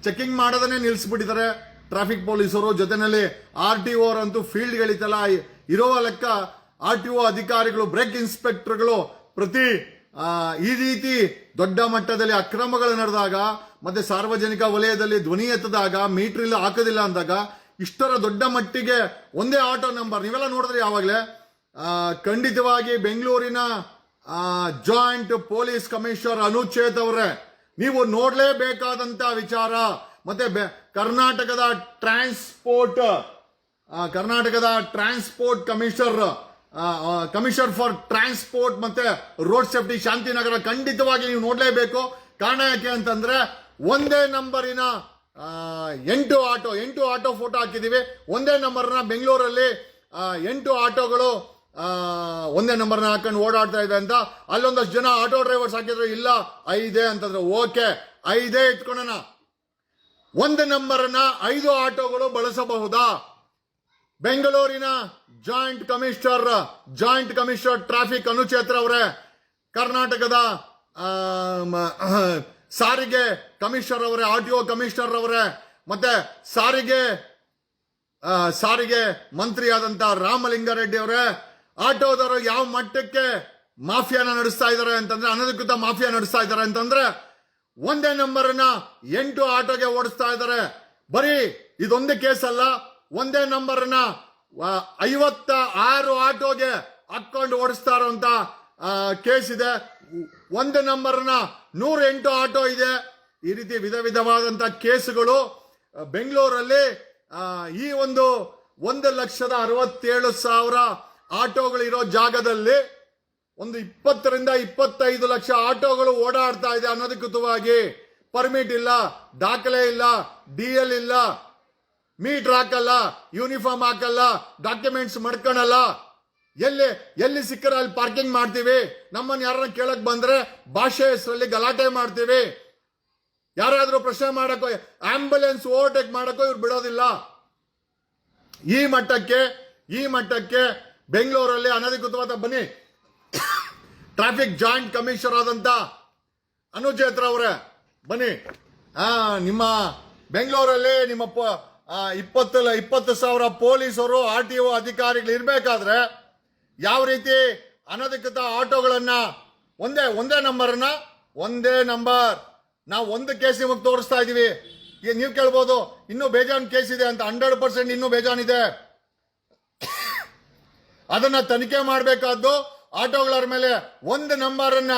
Checking ಮಾಡೋದನ್ನೇ ನಿಲ್ಲಿಸ್ಬಿಟ್ಟಿದ್ದಾರೆ traffic ಪೊಲೀಸರು. ಜೊತೆನಲ್ಲಿ RTO ಅಂತೂ ಫೀಲ್ಡ್ ಗಳಿತಲ್ಲ ಇರೋ ಲೆಕ್ಕ RTO ಅಧಿಕಾರಿಗಳು, ಬ್ರೇಕ್ ಇನ್ಸ್ಪೆಕ್ಟರ್ಗಳು ಪ್ರತಿ ಈ ರೀತಿ ದೊಡ್ಡ ಮಟ್ಟದಲ್ಲಿ ಅಕ್ರಮಗಳು ನಡೆದಾಗ ಮತ್ತೆ ಸಾರ್ವಜನಿಕ ವಲಯದಲ್ಲಿ ಧ್ವನಿ ಎತ್ತದಾಗ ಮೀಟರ್ ಇಲ್ಲ ಹಾಕೋದಿಲ್ಲ ಅಂದಾಗ ಇಷ್ಟರ ದೊಡ್ಡ ಮಟ್ಟಿಗೆ ಒಂದೇ ಆಟೋ ನಂಬರ್ ನೀವೆಲ್ಲ ನೋಡಿದ್ರೆ ಯಾವಾಗಲೇ ಖಂಡಿತವಾಗಿ ಬೆಂಗಳೂರಿನ ಜಾಯಿಂಟ್ ಪೊಲೀಸ್ ಕಮಿಷನರ್ ಅನುಚೇತ್ ಅವರೇ ನೀವು ನೋಡ್ಲೇಬೇಕಾದಂತ ವಿಚಾರ. ಮತ್ತೆ ಕರ್ನಾಟಕದ ಟ್ರಾನ್ಸ್ಪೋರ್ಟ್ ಕಮಿಷನರ್ ಫಾರ್ ಟ್ರಾನ್ಸ್ಪೋರ್ಟ್ ಮತ್ತೆ ರೋಡ್ ಸೇಫ್ಟಿ ಶಾಂತಿನಗರ ಖಂಡಿತವಾಗಿ ನೀವು ನೋಡ್ಲೇಬೇಕು. ಕಾರಣ ಯಾಕೆ ಅಂತಂದ್ರೆ ಒಂದೇ ನಂಬರಿನ 8 ಆಟೋ ಫೋಟೋ ಹಾಕಿದೀವಿ. ಒಂದೇ ನಂಬರ್ನ ಬೆಂಗಳೂರಲ್ಲಿ 8 ಆಟೋಗಳು ಒಂದೇ ನಂಬರ್ನ ಹಾಕೊಂಡು ಓಡಾಡ್ತಾ ಇದೆ ಅಂತ ಅಲ್ಲೊಂದಷ್ಟು ಜನ ಆಟೋ ಡ್ರೈವರ್ಸ್ ಹಾಕಿದ್ರು. ಇಲ್ಲ 5 ಅಂತಂದ್ರೆ ಓಕೆ 5 ಇಟ್ಕೊಳ್ಳೋಣ. ಒಂದು ನಂಬರ್ನ 5 ಆಟೋಗಳು ಬಳಸಬಹುದಾ? ಬೆಂಗಳೂರಿನ ಜಾಯಿಂಟ್ ಕಮಿಷನರ್ ಟ್ರಾಫಿಕ್ ಅನುಚೇತ್ರ ಅವರೇ, ಕರ್ನಾಟಕದ ಸಾರಿಗೆ ಕಮಿಷನರ್ ಅವರೇ, RTO ಕಮಿಷನರ್ ಅವರೇ, ಮತ್ತೆ ಸಾರಿಗೆ ಮಂತ್ರಿಯಾದಂತ ರಾಮಲಿಂಗಾರೆಡ್ಡಿ ಅವರೇ, ಆಟೋದವರು ಯಾವ ಮಟ್ಟಕ್ಕೆ ಮಾಫಿಯಾನ ನಡೆಸ್ತಾ ಇದ್ದಾರೆ ಅಂತಂದ್ರೆ, ಅನಧಿಕೃತ ಮಾಫಿಯಾ ನಡೆಸ್ತಾ ಇದ್ದಾರೆ ಅಂತಂದ್ರೆ ಒಂದೇ ನಂಬರ್ನ 8 ಆಟೋಗೆ ಓಡಿಸ್ತಾ ಇದ್ದಾರೆ. ಬರೀ ಇದೊಂದೇ ಕೇಸ್ ಅಲ್ಲ, ಒಂದೇ ನಂಬರ್ನ 56 ಆಟೋಗೆ ಹಾಕೊಂಡು ಓಡಿಸ್ತಾ ಇರುವಂತ ಕೇಸ್ ಇದೆ. ಒಂದು ನಂಬರ್ನ 108 ಆಟೋ ಇದೆ. ಈ ರೀತಿ ವಿಧವಾದಂತ ಕೇಸುಗಳು ಬೆಂಗಳೂರಲ್ಲಿ ಈ ಒಂದು 1,67,000 ಆಟೋಗಳು ಇರೋ ಜಾಗದಲ್ಲಿ ಒಂದು 20 ರಿಂದ 25 ಲಕ್ಷ ಆಟೋಗಳು ಓಡಾಡ್ತಾ ಇದೆ ಅನಧಿಕೃತವಾಗಿ. ಪರ್ಮಿಟ್ ಇಲ್ಲ, ದಾಖಲೆ ಇಲ್ಲ, DL ಇಲ್ಲ, ಮೀಟರ್ ಹಾಕಲ್ಲ, ಯೂನಿಫಾರ್ಮ್ ಹಾಕಲ್ಲ, ಡಾಕ್ಯುಮೆಂಟ್ಸ್ ಮಾಡ್ಕೊಳಲ್ಲ. ಎಲ್ಲಿ ಸಿಕ್ಕರ ಅಲ್ಲಿ ಪಾರ್ಕಿಂಗ್ ಮಾಡ್ತೀವಿ. ನಮ್ಮನ್ನು ಯಾರನ್ನ ಕೇಳಕ್ ಬಂದ್ರೆ ಭಾಷೆ ಹೆಸರಲ್ಲಿ ಗಲಾಟೆ ಮಾಡ್ತೀವಿ. ಯಾರಾದ್ರೂ ಪ್ರಶ್ನೆ ಮಾಡಕ್ಕೋ, ಆಂಬ್ಯುಲೆನ್ಸ್ ಓವರ್ಟೇಕ್ ಮಾಡಕ್ಕೋ ಇವ್ರು ಬಿಡೋದಿಲ್ಲ. ಈ ಮಟ್ಟಕ್ಕೆ ಬೆಂಗಳೂರಲ್ಲಿ ಅನಧಿಕೃತವಾದ ಬನ್ನಿ ಟ್ರಾಫಿಕ್ ಜಾಯಿಂಟ್ ಕಮಿಷನರ್ ಆದಂತ ಅನುಚೇತ್ರ ಅವರೇ ಬನ್ನಿ. ನಿಮ್ಮ ಬೆಂಗಳೂರಲ್ಲಿ ನಿಮ್ಮ 20,000 ಪೊಲೀಸರು RTO ಅಧಿಕಾರಿಗಳು ಇರಬೇಕಾದ್ರೆ ಯಾವ ರೀತಿ ಅನಧಿಕೃತ ಆಟೋಗಳನ್ನ ಒಂದೇ ನಂಬರ್ ನಾವು ಒಂದು ಕೇಸ್ ನಿಮಗೆ ತೋರಿಸ್ತಾ ಇದೀವಿ. ನೀವು ಕೇಳ್ಬೋದು ಇನ್ನೂ ಬೇಜಾನ್ ಕೇಸ್ ಇದೆ ಅಂತ. 100% ಇನ್ನೂ ಬೇಜಾನ್ ಇದೆ. ಅದನ್ನ ತನಿಖೆ ಮಾಡಬೇಕಾದ್ದು ಆಟೋಗಳ ಮೇಲೆ. ಒಂದು ನಂಬರ್ ಅನ್ನ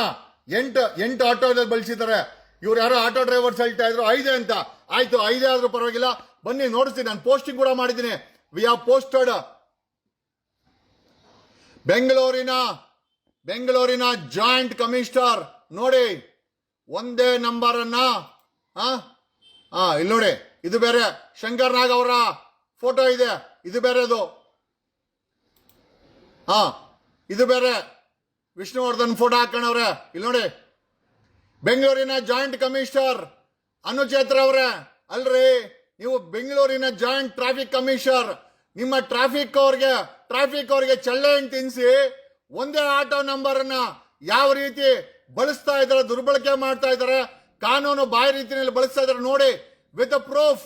8 ಆಟೋದಲ್ಲಿ ಬಳಸಿದ್ದಾರೆ. ಇವ್ರು ಯಾರೋ ಆಟೋ ಡ್ರೈವರ್ಸ್ ಹೇಳ್ತಾ ಇದ್ರು 5 ಅಂತ. ಆಯ್ತು 5 ಆದ್ರೂ ಪರವಾಗಿಲ್ಲ, ಬನ್ನಿ ನೋಡಿಸ್ತೀನಿ. ನಾನು ಪೋಸ್ಟಿಂಗ್ ಕೂಡ ಮಾಡಿದ್ದೀನಿ. We are posted. ಬೆಂಗಳೂರಿನ ಜಾಯಿಂಟ್ ಕಮಿಷನರ್ ನೋಡಿ, ಒಂದೇ ನಂಬರ್ ಅನ್ನ ಇಲ್ಲಿ ನೋಡಿ, ಇದು ಬೇರೆ ಶಂಕರ್ ನಾಗ್ ಅವರ ಫೋಟೋ ಇದೆ, ಇದು ಬೇರೆದು. ಇದು ಬೇರೆ ವಿಷ್ಣುವರ್ಧನ್ ಫೋಟೋ ಹಾಕೊಂಡವ್ರೆ. ಇಲ್ಲಿ ನೋಡಿ, ಬೆಂಗಳೂರಿನ ಜಾಯಿಂಟ್ ಕಮಿಷನರ್ ಅನುಚೇತ್ರ ಅವರೇ. ಅಲ್ರಿ, ನೀವು ಬೆಂಗಳೂರಿನ ಜಾಯಿಂಟ್ ಟ್ರಾಫಿಕ್ ಕಮಿಷನರ್, ನಿಮ್ಮ ಟ್ರಾಫಿಕ್ ಅವ್ರಿಗೆ ಚಳ್ಳೆಹಣ್ಣು ತಿನ್ನಿಸಿ ಒಂದೇ ಆಟೋ ನಂಬರ್ ಅನ್ನ ಯಾವ ರೀತಿ ಬಳಸ್ತಾ ಇದ್ದಾರೆ, ದುರ್ಬಳಕೆ ಮಾಡ್ತಾ ಇದ್ದಾರೆ, ಕಾನೂನು ಬಾಯಿ ರೀತಿಯಲ್ಲಿ ಬಳಸ್ತಾ ಇದ್ದಾರೆ ನೋಡಿ, ವಿತ್ ಪ್ರೂಫ್.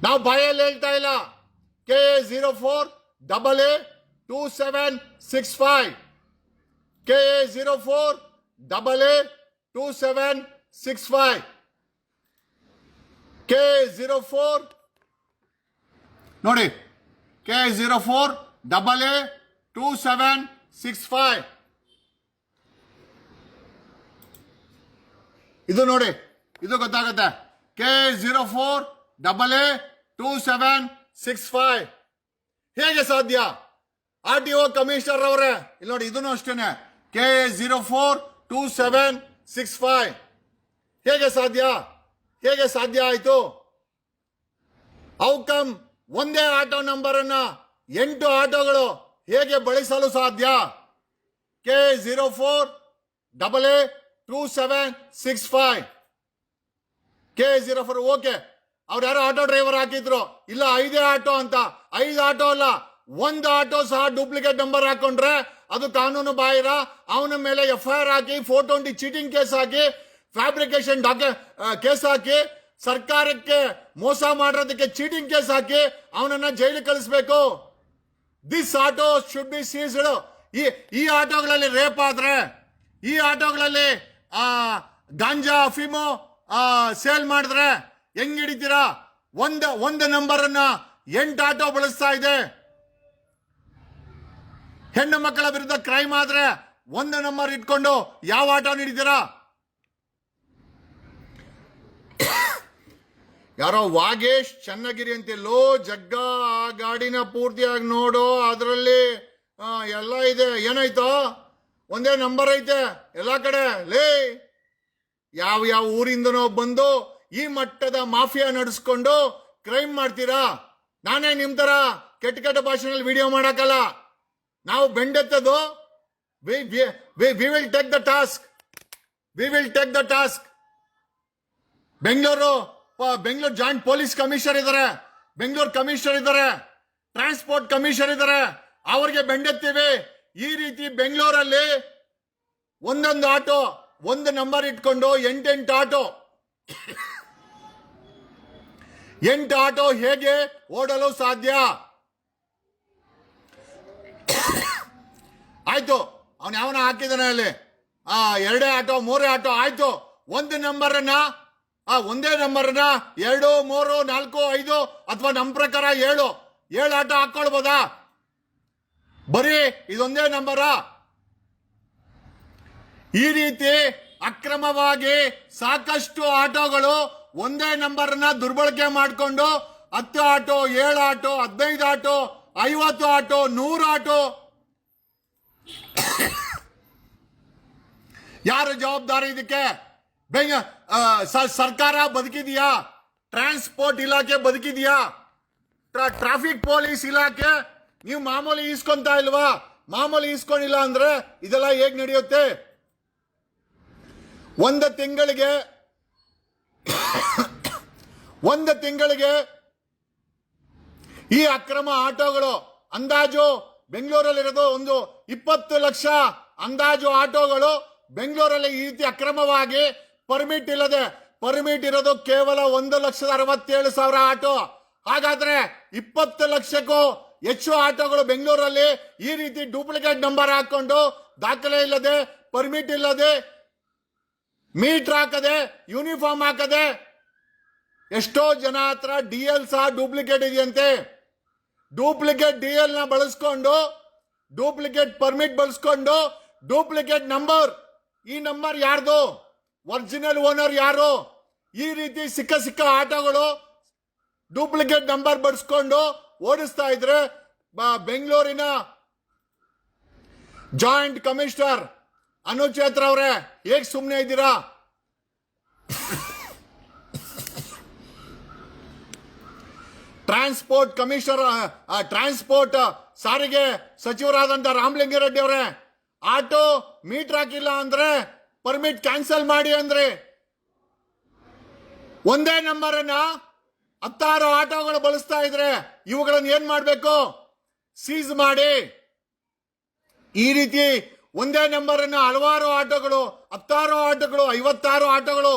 ನಾವು ಬಾಯಲ್ಲಿ ಹೇಳ್ತಾ ಇಲ್ಲ. KA 04AA2765 KA 04AA2765 KA 04 ನೋಡಿ, KA 04AA2765 ಇದು ನೋಡಿ, ಇದು ಗೊತ್ತಾಗುತ್ತೆ. KA 04AA2765 ಹೇಗೆ ಸಾಧ್ಯ? RTO ಕಮಿಷನರ್ ಅವರೇ, ಇಲ್ಲಿ ನೋಡಿ, ಇದನ್ನು ಅಷ್ಟೇನೆ. KA 042765 ಹೇಗೆ ಸಾಧ್ಯ ಆಯ್ತು? ಔಕಮ್ ಒಂದೇ ಆಟೋ ನಂಬರ್ ಅನ್ನ 8 ಆಟೋಗಳು ಹೇಗೆ ಬಳಸಲು ಸಾಧ್ಯ? KA 04AA2765 KA 04. ಓಕೆ, ಅವ್ರು ಯಾರೋ ಆಟೋ ಡ್ರೈವರ್ ಹಾಕಿದ್ರು. ಇಲ್ಲ 5 ಆಟೋ ಅಂತ. 5 ಆಟೋ ಅಲ್ಲ, 1 ಆಟೋ ಸಹ ಡೂಪ್ಲಿಕೇಟ್ ನಂಬರ್ ಹಾಕೊಂಡ್ರೆ ಅದು ಕಾನೂನು ಬಾಹಿರ. ಅವನ ಮೇಲೆ FIR ಹಾಕಿ, 420 ಚೀಟಿಂಗ್ ಕೇಸ್ ಹಾಕಿ, ಫ್ಯಾಬ್ರಿಕೇಶನ್ ಕೇಸ್ ಹಾಕಿ ಸರ್ಕಾರಕ್ಕೆ ಮೋಸ ಮಾಡೋದಕ್ಕೆ ಚೀಟಿಂಗ್ ಕೇಸ್ ಹಾಕಿ ಅವನನ್ನ ಜೈಲಿಗೆ ಕಳಿಸ್ಬೇಕು. This auto should be ceased. ಈ ಆಟೋಗಳಲ್ಲಿ ರೇಪ್ ಆದ್ರೆ, ಈ ಆಟೋಗಳಲ್ಲಿ ಗಾಂಜಾ ಅಫೀಮು ಸೇಲ್ ಮಾಡಿದ್ರೆ ಹೆಂಗ್ ಹಿಡಿತೀರಾ? ಒಂದು ನಂಬರ್ ಅನ್ನ 8 ಆಟೋ ಬಳಸ್ತಾ ಇದೆ. ಹೆಣ್ಣು ಮಕ್ಕಳ ವಿರುದ್ಧ ಕ್ರೈಮ್ ಆದ್ರೆ 1 ನಂಬರ್ ಇಟ್ಕೊಂಡು ಯಾವ ಆಟೋ ಹಿಡಿತೀರಾ? ಯಾರೋ ವಾಗೇಶ್ ಚನ್ನಗಿರಿ ಅಂತೆಲ್ಲೋ ಜಗ್ಗ ಆ ಗಾಡಿನ ಪೂರ್ತಿಯಾಗಿ ನೋಡು, ಅದರಲ್ಲಿ ಎಲ್ಲ ಇದೆ. ಏನಾಯ್ತೋ? ಒಂದೇ ನಂಬರ್ ಐತೆ ಎಲ್ಲ ಕಡೆ. ಲೇ, ಯಾವ ಊರಿಂದನೋ ಬಂದು ಈ ಮಟ್ಟದ ಮಾಫಿಯಾ ನಡೆಸ್ಕೊಂಡು ಕ್ರೈಮ್ ಮಾಡ್ತೀರಾ? ನಾನೇ ನಿಮ್ ತರ ಕೆಟ್ಟ ಭಾಷೆನಲ್ಲಿ ವಿಡಿಯೋ ಮಾಡಕ್ಕಲ್ಲ. ನಾವು ಬೆಂಡೆತ್ತದು. We will take the task. We will take the task. Bengaluru joint police commissioner ಇದ್ದಾರೆ, ಬೆಂಗಳೂರು ಕಮಿಷನರ್ ಇದ್ದಾರೆ, ಟ್ರಾನ್ಸ್ಪೋರ್ಟ್ ಕಮಿಷನರ್ ಇದ್ದಾರೆ. ಅವ್ರಿಗೆ ಬೆಂಡೆತ್ತೀವಿ. ಈ ರೀತಿ ಬೆಂಗಳೂರಲ್ಲಿ ಒಂದೊಂದು ಆಟೋ 1 ನಂಬರ್ ಇಟ್ಕೊಂಡು 8 ಆಟೋ 8 ಆಟೋ ಹೇಗೆ ಓಡಲು ಸಾಧ್ಯ? ಆಯ್ತು, ಅವನು ಯಾವನ ಹಾಕಿದಾನೆ ಅಲ್ಲಿ 2 ಆಟೋ 3 ಆಟೋ ಆಯ್ತು. ಒಂದೇ ನಂಬರ್ನ 2, 3, 4, 5 ಅಥವಾ ನಮ್ಮ ಪ್ರಕಾರ 7 ಆಟೋ ಹಾಕೊಳ್ಬೋದಾ? ಬರೀ ಇದೊಂದೇ ನಂಬರ? ಈ ರೀತಿ ಅಕ್ರಮವಾಗಿ ಸಾಕಷ್ಟು ಆಟೋಗಳು ಒಂದೇ ನಂಬರ್ನ ದುರ್ಬಳಕೆ ಮಾಡಿಕೊಂಡು 10 auto, 7 auto, 15 auto, 50 auto, 100 auto. ಯಾರು ಜವಾಬ್ದಾರಿ ಇದಕ್ಕೆ? ಸರ್ಕಾರ ಬದುಕಿದೆಯಾ? ಟ್ರಾನ್ಸ್ಪೋರ್ಟ್ ಇಲಾಖೆ ಬದುಕಿದೆಯಾ? ಟ್ರಾಫಿಕ್ ಪೊಲೀಸ್ ಇಲಾಖೆ ನೀವು ಮಾಮೂಲಿ ಈಸ್ಕೊಂತ ಇಲ್ವಾ? ಮಾಮೂಲಿ ಈಸ್ಕೊಂಡಿಲ್ಲ ಅಂದ್ರೆ ಇದೆಲ್ಲ ಹೇಗ್ ನಡೆಯುತ್ತೆ? ಒಂದು ತಿಂಗಳಿಗೆ ಈ ಅಕ್ರಮ ಆಟೋಗಳು ಅಂದಾಜು ಬೆಂಗಳೂರಲ್ಲಿರೋದು ಒಂದು 20 ಲಕ್ಷ ಅಂದಾಜು ಆಟೋಗಳು ಬೆಂಗಳೂರಲ್ಲಿ ಈ ರೀತಿ ಅಕ್ರಮವಾಗಿ ಪರ್ಮಿಟ್ ಇರೋದು ಕೇವಲ 1,67,000 ಆಟೋ. ಹಾಗಾದ್ರೆ 20 ಲಕ್ಷಕ್ಕೂ ಹೆಚ್ಚು ಆಟೋಗಳು ಬೆಂಗಳೂರಲ್ಲಿ ಈ ರೀತಿ ಡೂಪ್ಲಿಕೇಟ್ ನಂಬರ್ ಹಾಕೊಂಡು ದಾಖಲೆ ಇಲ್ಲದೆ, ಪರ್ಮಿಟ್ ಇಲ್ಲದೆ, ಮೀಟರ್ ಹಾಕದೆ, ಯೂನಿಫಾರ್ಮ್ ಹಾಕದೆ, ಎಷ್ಟೋ ಜನ ಹತ್ರ DL ಸಹ ಡೂಪ್ಲಿಕೇಟ್ ಇದೆಯಂತೆ. ಡೂಪ್ಲಿಕೇಟ್ DL ನ ಬಳಸ್ಕೊಂಡು, ಡೂಪ್ಲಿಕೇಟ್ ಪರ್ಮಿಟ್ ಬಳಸ್ಕೊಂಡು, ಡೂಪ್ಲಿಕೇಟ್ ನಂಬರ್. ಈ ನಂಬರ್ ಯಾರ್ದು? ಒರಿಜಿನಲ್ ಓನರ್ ಯಾರು? ಈ ರೀತಿ ಸಿಕ್ಕ ಆಟೋಗಳು ಡೂಪ್ಲಿಕೇಟ್ ನಂಬರ್ ಬಳಸ್ಕೊಂಡು ಓಡಿಸ್ತಾ ಇದ್ರೆ ಬೆಂಗಳೂರಿನ ಜಾಯಿಂಟ್ ಕಮಿಷನರ್ ಅನುಜ್ ಚೇತ್ರ ಅವರೇ ಹೇಗ್ ಸುಮ್ಮನೆ ಇದ್ದೀರಾ? ಟ್ರಾನ್ಸ್ಪೋರ್ಟ್ ಕಮಿಷನರ್, ಟ್ರಾನ್ಸ್ಪೋರ್ಟ್ ಸಾರಿಗೆ ಸಚಿವರಾದಂತ ರಾಮಲಿಂಗಾರೆಡ್ಡಿ ಅವರೇ, ಆಟೋ ಮೀಟರ್ ಹಾಕಿಲ್ಲ ಅಂದ್ರೆ ಪರ್ಮಿಟ್ ಕ್ಯಾನ್ಸಲ್ ಮಾಡಿ ಅಂದ್ರೆ, ಒಂದೇ ನಂಬರ್ ಅನ್ನ 10 ಆಟೋಗಳು ಬಳಸ್ತಾ ಇದ್ರೆ ಇವುಗಳನ್ನು ಏನ್ ಮಾಡಬೇಕು? ಸೀಸ್ ಮಾಡಿ. ಈ ರೀತಿ ಒಂದೇ ನಂಬರ್ ಅನ್ನ ಹಲವಾರು ಆಟೋಗಳು, 10 ಆಟೋಗಳು, 56 ಆಟೋಗಳು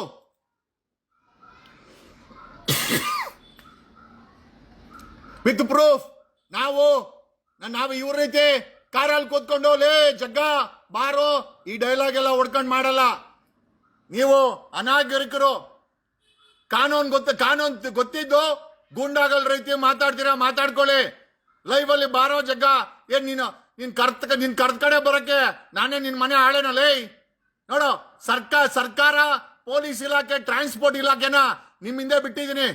ವಿತ್ ಪ್ರೂಫ್. ನಾವು ಇವ್ರ ರೀತಿ ಕಾರಲ್ಲಿ ಕೂತ್ಕೊಂಡು ಲೇ ಜಗ್ಗ ಬಾರೋ ಈ ಡೈಲಾಗ್ ಎಲ್ಲ ಹೊಡ್ಕೊಂಡು ಮಾಡಲ್ಲ. ನೀವು ಅನಾಗರಿಕರು. ಕಾನೂನು ಗೊತ್ತಿದ್ದು ಗೂಂಡಾಗಳ ರೀತಿ ಮಾತಾಡ್ತೀರಾ, ಮಾತಾಡ್ಕೊಳ್ಳಿ. ಲೈವ್ ಅಲ್ಲಿ ಬಾರೋ ಜಗ್ಗ. ಏನ್ ನಿನ್ ಕರ್ದ ಕಡೆ ಬರಕ್ಕೆ ನಾನೇ ನಿನ್ ಮನೆ ಆಳೇನಲ್ಲೇ? ನೋಡು, ಸರ್ಕಾರ, ಪೊಲೀಸ್ ಇಲಾಖೆ, ಟ್ರಾನ್ಸ್ಪೋರ್ಟ್ ಇಲಾಖೆನ ನಿಮ್ ಹಿಂದೆ ಬಿಟ್ಟಿದ್ದೀನಿ.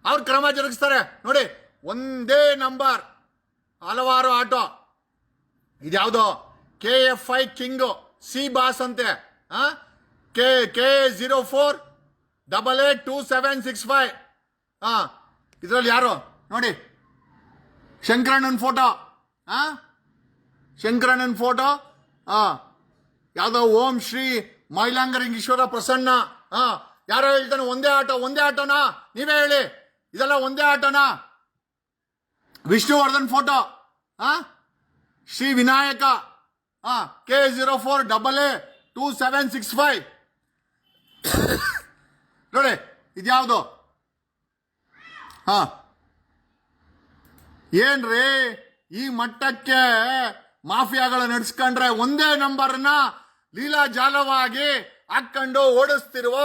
ಅವ್ರು ಕ್ರಮ ಜರುಗಿಸ್ತಾರೆ. ನೋಡಿ, ಒಂದೇ ನಂಬರ್ ಹಲವಾರು ಆಟೋ. ಇದ್ಯಾವುದೋ KFI ಕಿಂಗ್ ಸಿ ಬಾಸ್ ಅಂತೆ. KA04882765. ಇದ್ರಲ್ಲಿ ಯಾರು ನೋಡಿ, ಶಂಕರಣ್ಣನ ಫೋಟೋ. ಶಂಕರಣ್ಣನ ಫೋಟೋ. ಯಾವ್ದೋ ಓಂ ಶ್ರೀ ಮೈಲಾಂಗರಿಂಗೇಶ್ವರ ಪ್ರಸನ್ನ. ಯಾರೋ ಹೇಳ್ತಾನೆ ಒಂದೇ ಆಟೋನಾ? ನೀವೇ ಹೇಳಿ, ಇದೆಲ್ಲ ಒಂದೇ ಆಟೋನಾ? ವಿಷ್ಣುವರ್ಧನ್ ಫೋಟೋ. ಶ್ರೀ ವಿನಾಯಕ. KA04882765. ನೋಡಿ, ಇದ್ಯಾವುದು? ಹಾ, ಏನ್ರಿ ಈ ಮಟ್ಟಕ್ಕೆ ಮಾಫಿಯಾಗಳು ನಡೆಸ್ಕೊಂಡ್ರೆ ಒಂದೇ ನಂಬರ್ನ ಲೀಲಾಜಾಲವಾಗಿ ಹಾಕೊಂಡು ಓಡಿಸ್ತಿರುವ